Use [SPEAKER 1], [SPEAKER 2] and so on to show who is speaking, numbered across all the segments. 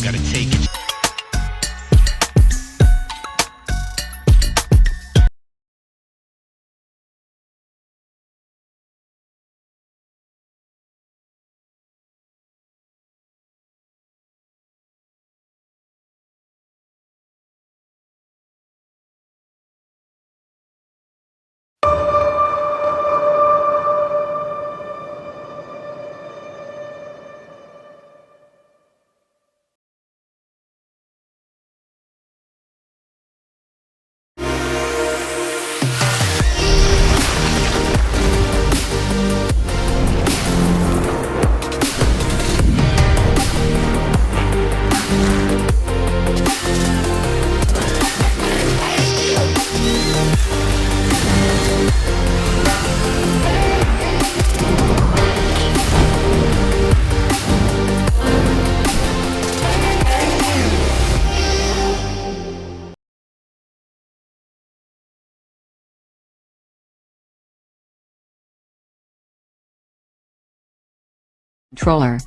[SPEAKER 1] gotta take it.
[SPEAKER 2] Controller,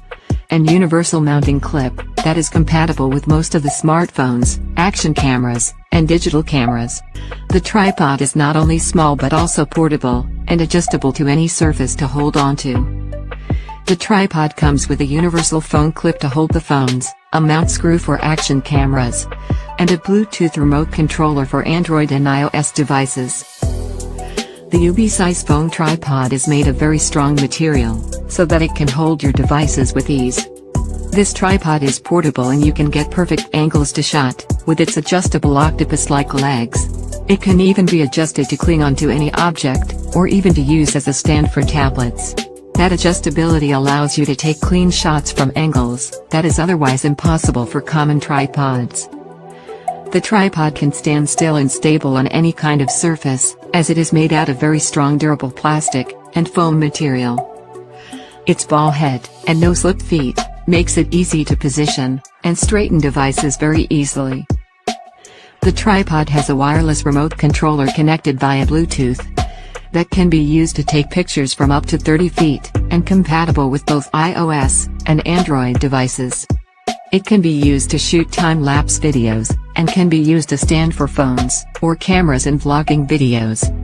[SPEAKER 2] and universal mounting clip that is compatible with most of the smartphones, action cameras, and digital cameras. The tripod is not only small but also portable, and adjustable to any surface to hold onto. The tripod comes with a universal phone clip to hold the phones, a mount screw for action cameras, and a Bluetooth remote controller for Android and iOS devices. The UB-size phone tripod is made of very strong material, so that it can hold your devices with ease. This tripod is portable and you can get perfect angles to shot, with its adjustable octopus-like legs. It can even be adjusted to cling onto any object, or even to use as a stand for tablets. That adjustability allows you to take clean shots from angles that is otherwise impossible for common tripods. The tripod can stand still and stable on any kind of surface, as it is made out of very strong durable plastic and foam material. Its ball head, and no-slip feet, makes it easy to position and straighten devices very easily. The tripod has a wireless remote controller connected via Bluetooth that can be used to take pictures from up to 30 feet, and compatible with both iOS and Android devices. It can be used to shoot time-lapse videos, and can be used as stand for phones or cameras in vlogging videos.